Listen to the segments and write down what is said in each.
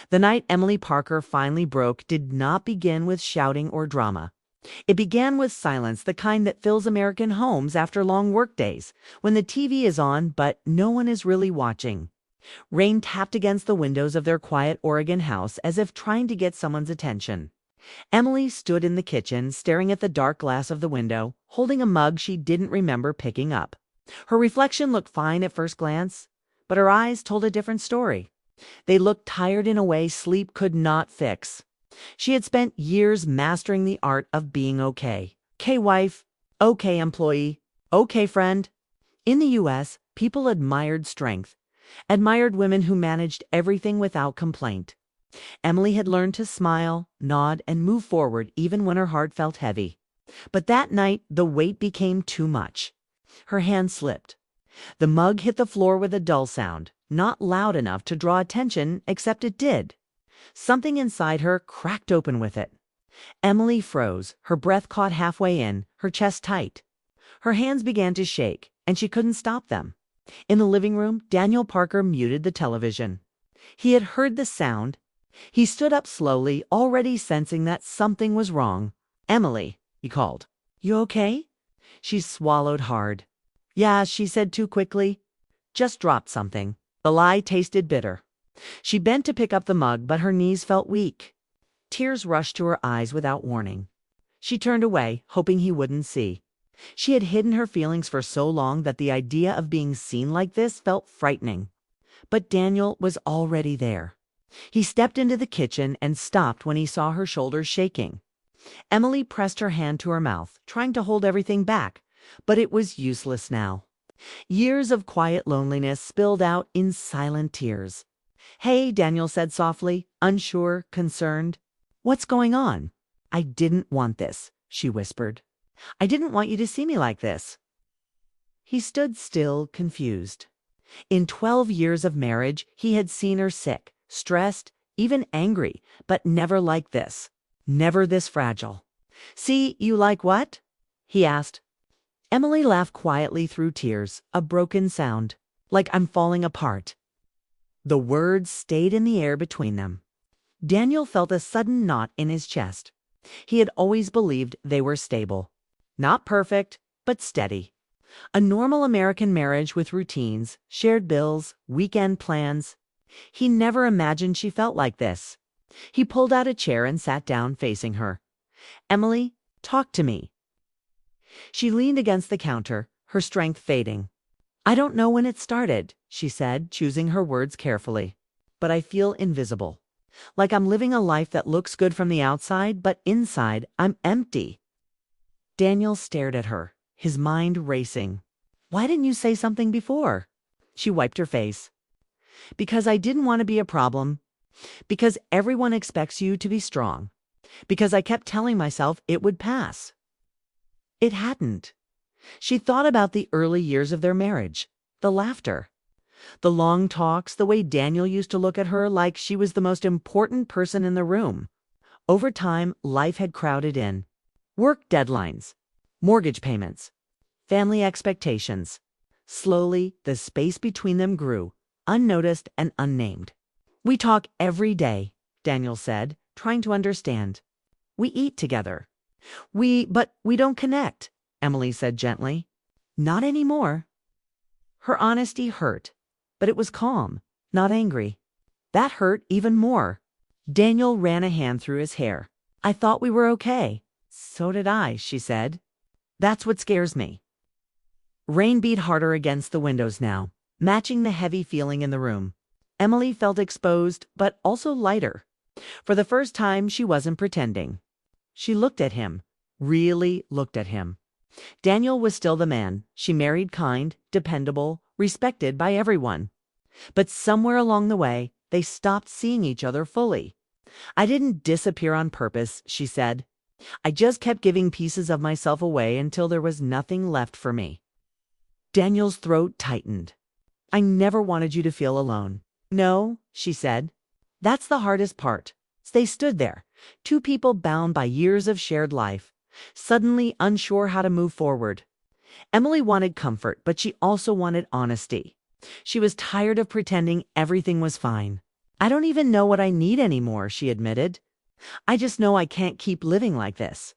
The night Emily Parker finally broke did not begin with shouting or drama. It began with silence, the kind that fills American homes after long workdays, when the TV is on but no one is really watching. Rain tapped against the windows of their quiet Oregon house as if trying to get someone's attention. Emily stood in the kitchen, staring at the dark glass of the window, holding a mug she didn't remember picking up. Her reflection looked fine at first glance, but her eyes told a different story. They looked tired in a way sleep could not fix. She had spent years mastering the art of being okay. Okay wife, okay employee, okay friend. In the US, people admired strength, admired women who managed everything without complaint. Emily had learned to smile, nod, and move forward even when her heart felt heavy. But that night, the weight became too much. Her hand slipped. The mug hit the floor with a dull sound, not loud enough to draw attention, except it did. Something inside her cracked open with it. Emily froze, her breath caught halfway in, her chest tight. Her hands began to shake, and she couldn't stop them. In the living room, Daniel Parker muted the television. He had heard the sound. He stood up slowly, already sensing that something was wrong. "Emily," he called. "You okay?" She swallowed hard. "Yeah," she said too quickly. "Just dropped something." The lie tasted bitter. She bent to pick up the mug, but her knees felt weak. Tears rushed to her eyes without warning. She turned away, hoping he wouldn't see. She had hidden her feelings for so long that the idea of being seen like this felt frightening. But Daniel was already there. He stepped into the kitchen and stopped when he saw her shoulders shaking. Emily pressed her hand to her mouth, trying to hold everything back, but it was useless now. Years of quiet loneliness spilled out in silent tears. "Hey," Daniel said softly, unsure, concerned. "What's going on?" "I didn't want this," she whispered. "I didn't want you to see me like this." He stood still, confused. In 12 years of marriage, he had seen her sick, stressed, even angry, but never like this. Never this fragile. "See, you like what?" he asked. Emily laughed quietly through tears, a broken sound, like "I'm falling apart." The words stayed in the air between them. Daniel felt a sudden knot in his chest. He had always believed they were stable. Not perfect, but steady. A normal American marriage with routines, shared bills, weekend plans. He never imagined she felt like this. He pulled out a chair and sat down facing her. "Emily, talk to me." She leaned against the counter, her strength fading. "I don't know when it started," she said, choosing her words carefully. "But I feel invisible. Like I'm living a life that looks good from the outside, but inside, I'm empty." Daniel stared at her, his mind racing. "Why didn't you say something before?" She wiped her face. "Because I didn't want to be a problem. Because everyone expects you to be strong. Because I kept telling myself it would pass." It hadn't. She thought about the early years of their marriage, the laughter, the long talks, the way Daniel used to look at her like she was the most important person in the room. Over time, life had crowded in. Work deadlines, mortgage payments, family expectations. Slowly, the space between them grew, unnoticed and unnamed. "We talk every day," Daniel said, trying to understand. "We eat together. But we don't connect," Emily said gently. "Not anymore." Her honesty hurt, but it was calm, not angry. That hurt even more. Daniel ran a hand through his hair. "I thought we were okay." "So did I," she said. "That's what scares me." Rain beat harder against the windows now, matching the heavy feeling in the room. Emily felt exposed, but also lighter. For the first time, she wasn't pretending. She looked at him, really looked at him. Daniel was still the man she married, kind, dependable, respected by everyone. But somewhere along the way, they stopped seeing each other fully. "I didn't disappear on purpose," she said. "I just kept giving pieces of myself away until there was nothing left for me." Daniel's throat tightened. "I never wanted you to feel alone." "No," she said. "That's the hardest part." They stood there, two people bound by years of shared life, suddenly unsure how to move forward. Emily wanted comfort, but she also wanted honesty. She was tired of pretending everything was fine. I don't even know what I need anymore, she admitted. I just know I can't keep living like this.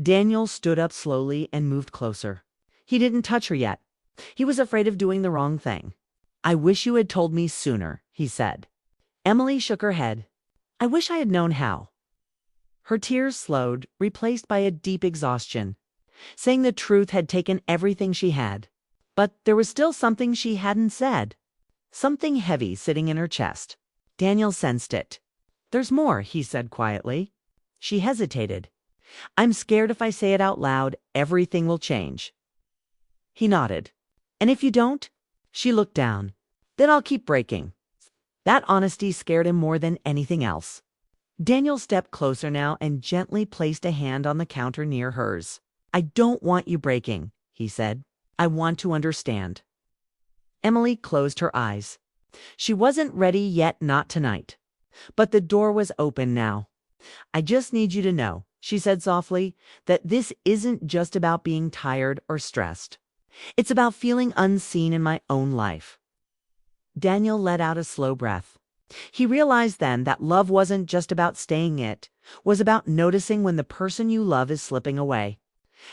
Daniel stood up slowly and moved closer. He didn't touch her yet. He was afraid of doing the wrong thing. I wish you had told me sooner, he said. Emily shook her head. I wish I had known how. Her tears slowed, replaced by a deep exhaustion. Saying the truth had taken everything she had. But there was still something she hadn't said. Something heavy sitting in her chest. Daniel sensed it. There's more, he said quietly. She hesitated. I'm scared if I say it out loud, everything will change. He nodded. And if you don't? She looked down. Then I'll keep breaking. That honesty scared him more than anything else. Daniel stepped closer now and gently placed a hand on the counter near hers. I don't want you breaking, he said. I want to understand. Emily closed her eyes. She wasn't ready yet, not tonight. But the door was open now. I just need you to know, she said softly, that this isn't just about being tired or stressed. It's about feeling unseen in my own life. Daniel let out a slow breath. He realized then that love wasn't just about staying, it was about noticing when the person you love is slipping away.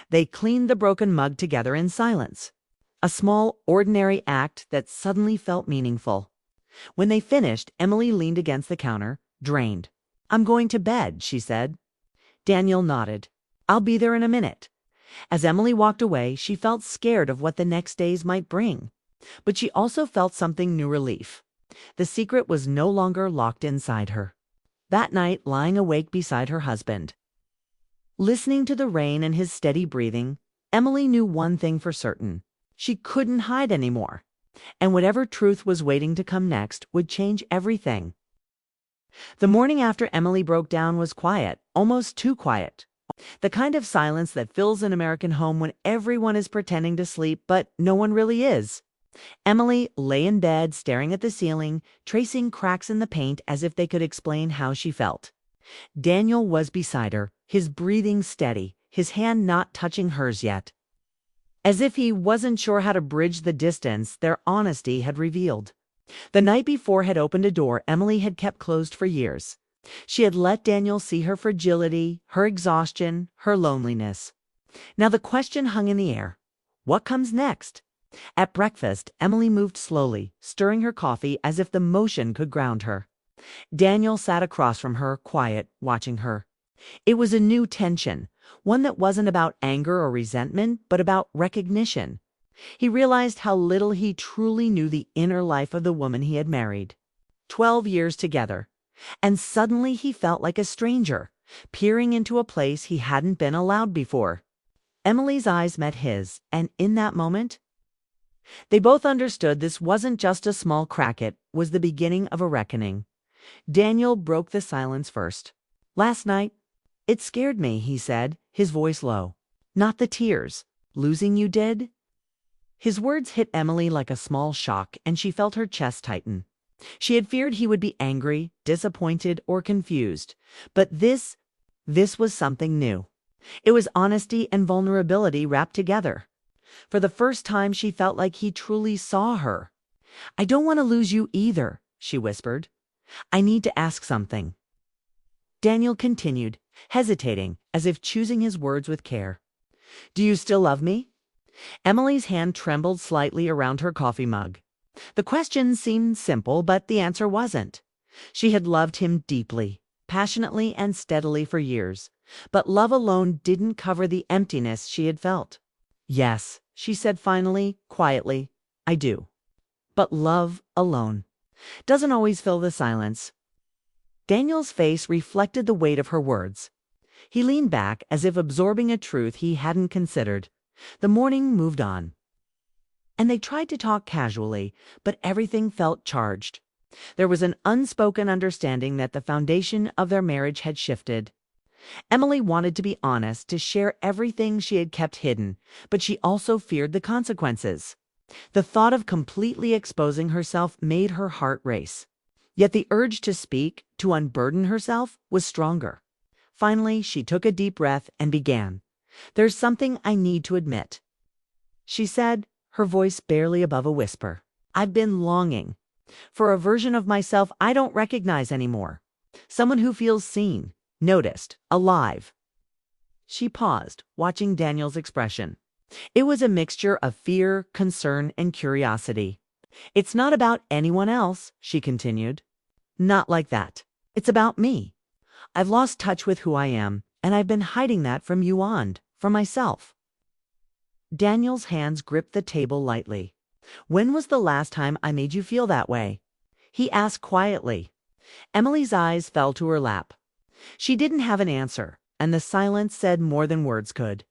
They cleaned the broken mug together in silence. A small, ordinary act that suddenly felt meaningful. When they finished, Emily leaned against the counter, drained. I'm going to bed, she said. Daniel nodded. I'll be there in a minute. As Emily walked away, she felt scared of what the next days might bring. But she also felt something new: relief. The secret was no longer locked inside her. That night, lying awake beside her husband, listening to the rain and his steady breathing, Emily knew one thing for certain. She couldn't hide anymore. And whatever truth was waiting to come next would change everything. The morning after Emily broke down was quiet, almost too quiet. The kind of silence that fills an American home when everyone is pretending to sleep, but no one really is. Emily lay in bed, staring at the ceiling, tracing cracks in the paint as if they could explain how she felt. Daniel was beside her, his breathing steady, his hand not touching hers yet. As if he wasn't sure how to bridge the distance their honesty had revealed. The night before had opened a door Emily had kept closed for years. She had let Daniel see her fragility, her exhaustion, her loneliness. Now the question hung in the air. What comes next? At breakfast, Emily moved slowly, stirring her coffee as if the motion could ground her. Daniel sat across from her, quiet, watching her. It was a new tension, one that wasn't about anger or resentment, but about recognition. He realized how little he truly knew the inner life of the woman he had married. 12 years together. And suddenly he felt like a stranger, peering into a place he hadn't been allowed before. Emily's eyes met his, and in that moment, they both understood this wasn't just a small crack, it was the beginning of a reckoning. Daniel broke the silence first. Last night, it scared me, he said, his voice low. Not the tears. Losing you did? His words hit Emily like a small shock, and she felt her chest tighten. She had feared he would be angry, disappointed, or confused. But this was something new. It was honesty and vulnerability wrapped together. For the first time, she felt like he truly saw her. I don't want to lose you either, she whispered. I need to ask something. Daniel continued, hesitating, as if choosing his words with care. Do you still love me? Emily's hand trembled slightly around her coffee mug. The question seemed simple, but the answer wasn't. She had loved him deeply, passionately, and steadily for years. But love alone didn't cover the emptiness she had felt. Yes, she said finally, quietly, I do. But love alone doesn't always fill the silence. Daniel's face reflected the weight of her words. He leaned back as if absorbing a truth he hadn't considered. The morning moved on. And they tried to talk casually, but everything felt charged. There was an unspoken understanding that the foundation of their marriage had shifted. Emily wanted to be honest, to share everything she had kept hidden, but she also feared the consequences. The thought of completely exposing herself made her heart race. Yet the urge to speak, to unburden herself, was stronger. Finally, she took a deep breath and began. There's something I need to admit, she said, her voice barely above a whisper. I've been longing. For a version of myself I don't recognize anymore. Someone who feels seen, noticed, alive. She paused, watching Daniel's expression. It was a mixture of fear, concern, and curiosity. It's not about anyone else, she continued. Not like that. It's about me. I've lost touch with who I am, and I've been hiding that from you and from myself. Daniel's hands gripped the table lightly. When was the last time I made you feel that way? He asked quietly. Emily's eyes fell to her lap. She didn't have an answer, and the silence said more than words could.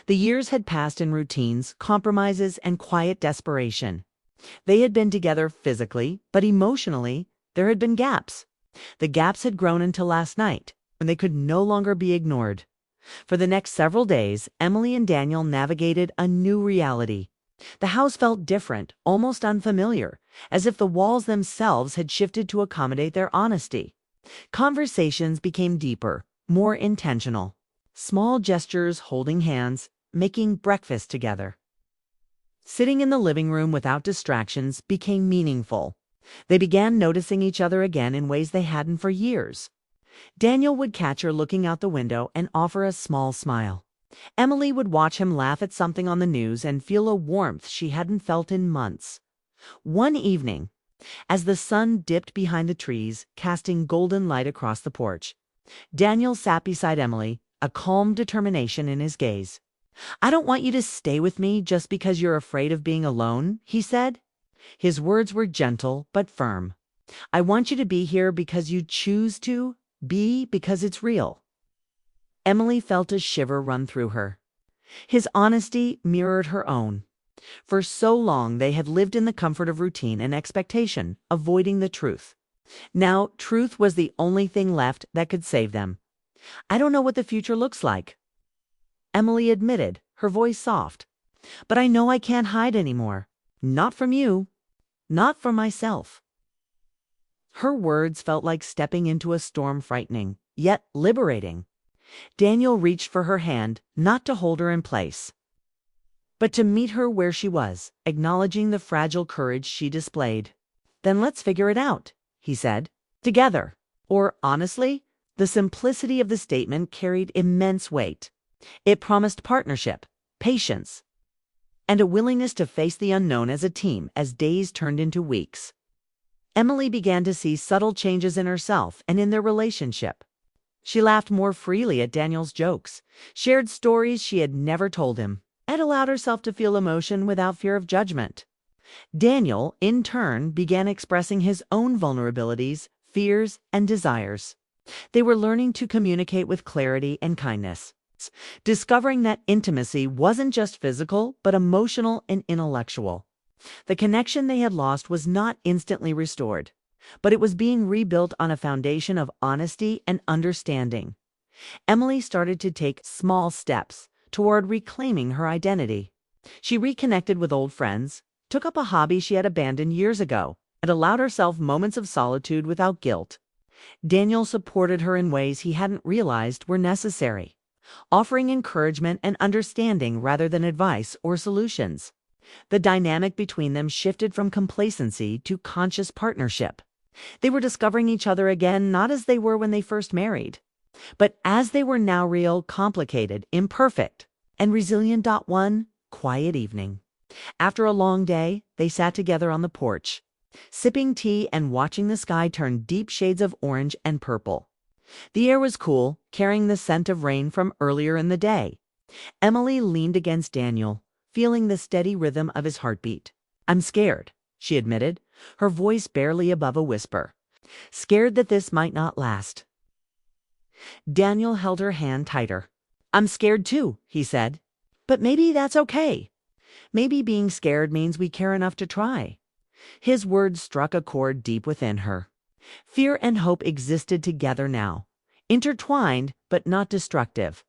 The years had passed in routines, compromises, and quiet desperation. They had been together physically, but emotionally, there had been gaps. The gaps had grown until last night, when they could no longer be ignored. For the next several days, Emily and Daniel navigated a new reality. The house felt different, almost unfamiliar, as if the walls themselves had shifted to accommodate their honesty. Conversations became deeper, more intentional. Small gestures, holding hands, making breakfast together. Sitting in the living room without distractions became meaningful. They began noticing each other again in ways they hadn't for years. Daniel would catch her looking out the window and offer a small smile. Emily would watch him laugh at something on the news and feel a warmth she hadn't felt in months. One evening, as the sun dipped behind the trees, casting golden light across the porch, Daniel sat beside Emily, a calm determination in his gaze. "I don't want you to stay with me just because you're afraid of being alone," he said. His words were gentle but firm. "I want you to be here because you choose to, be because it's real." Emily felt a shiver run through her. His honesty mirrored her own. For so long they had lived in the comfort of routine and expectation, avoiding the truth. Now truth was the only thing left that could save them. "I don't know what the future looks like," Emily admitted, her voice soft. "But I know I can't hide anymore. Not from you. Not from myself." Her words felt like stepping into a storm, frightening, yet liberating. Daniel reached for her hand, not to hold her in place, but to meet her where she was, acknowledging the fragile courage she displayed. "Then let's figure it out," he said. "Together." Or, honestly, the simplicity of the statement carried immense weight. It promised partnership, patience, and a willingness to face the unknown as a team as days turned into weeks. Emily began to see subtle changes in herself and in their relationship. She laughed more freely at Daniel's jokes, shared stories she had never told him, and allowed herself to feel emotion without fear of judgment. Daniel, in turn, began expressing his own vulnerabilities, fears, and desires. They were learning to communicate with clarity and kindness, discovering that intimacy wasn't just physical, but emotional and intellectual. The connection they had lost was not instantly restored, but it was being rebuilt on a foundation of honesty and understanding. Emily started to take small steps toward reclaiming her identity. She reconnected with old friends, took up a hobby she had abandoned years ago, and allowed herself moments of solitude without guilt. Daniel supported her in ways he hadn't realized were necessary, offering encouragement and understanding rather than advice or solutions. The dynamic between them shifted from complacency to conscious partnership. They were discovering each other again, not as they were when they first married, but as they were now, real, complicated, imperfect, and resilient. One quiet evening, after a long day, they sat together on the porch, sipping tea and watching the sky turn deep shades of orange and purple. The air was cool, carrying the scent of rain from earlier in the day. Emily leaned against Daniel, feeling the steady rhythm of his heartbeat. "I'm scared," she admitted, her voice barely above a whisper. "Scared that this might not last." Daniel held her hand tighter. "I'm scared too," he said. "But maybe that's okay. Maybe being scared means we care enough to try." His words struck a chord deep within her. Fear and hope existed together now, intertwined but not destructive.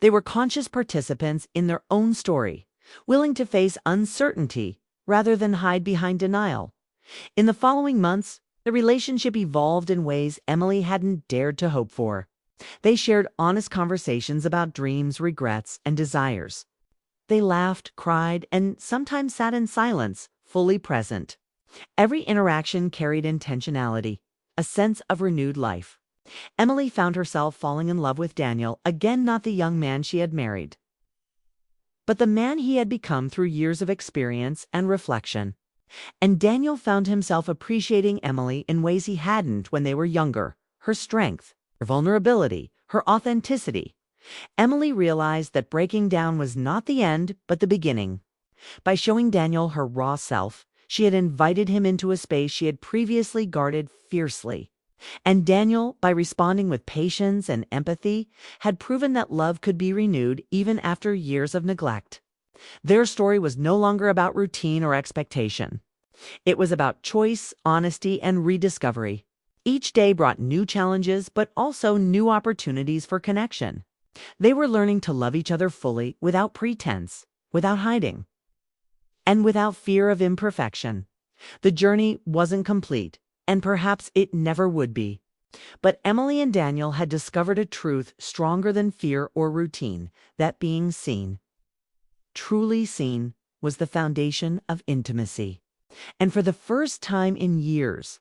They were conscious participants in their own story, willing to face uncertainty rather than hide behind denial. In the following months, the relationship evolved in ways Emily hadn't dared to hope for. They shared honest conversations about dreams, regrets, and desires. They laughed, cried, and sometimes sat in silence, fully present. Every interaction carried intentionality, a sense of renewed life. Emily found herself falling in love with Daniel, again not the young man she had married, but the man he had become through years of experience and reflection. And Daniel found himself appreciating Emily in ways he hadn't when they were younger, her strength, her vulnerability, her authenticity. Emily realized that breaking down was not the end, but the beginning. By showing Daniel her raw self, she had invited him into a space she had previously guarded fiercely. And Daniel, by responding with patience and empathy, had proven that love could be renewed even after years of neglect. Their story was no longer about routine or expectation. It was about choice, honesty, and rediscovery. Each day brought new challenges, but also new opportunities for connection. They were learning to love each other fully, without pretense, without hiding, and without fear of imperfection. The journey wasn't complete, and perhaps it never would be. But Emily and Daniel had discovered a truth stronger than fear or routine, that being seen, truly seen, was the foundation of intimacy. And for the first time in years,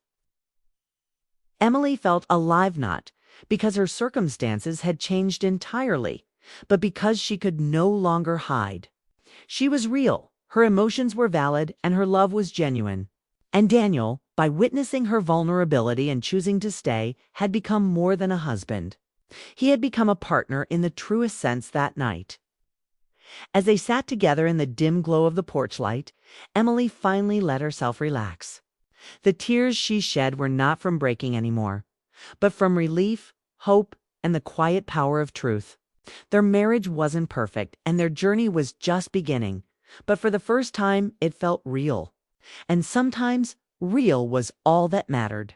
Emily felt alive, not because her circumstances had changed entirely, but because she could no longer hide. She was real, her emotions were valid, and her love was genuine. And Daniel, by witnessing her vulnerability and choosing to stay, had become more than a husband. He had become a partner in the truest sense that night. As they sat together in the dim glow of the porch light, Emily finally let herself relax. The tears she shed were not from breaking anymore, but from relief, hope, and the quiet power of truth. Their marriage wasn't perfect, and their journey was just beginning, but for the first time it felt real. And sometimes real was all that mattered.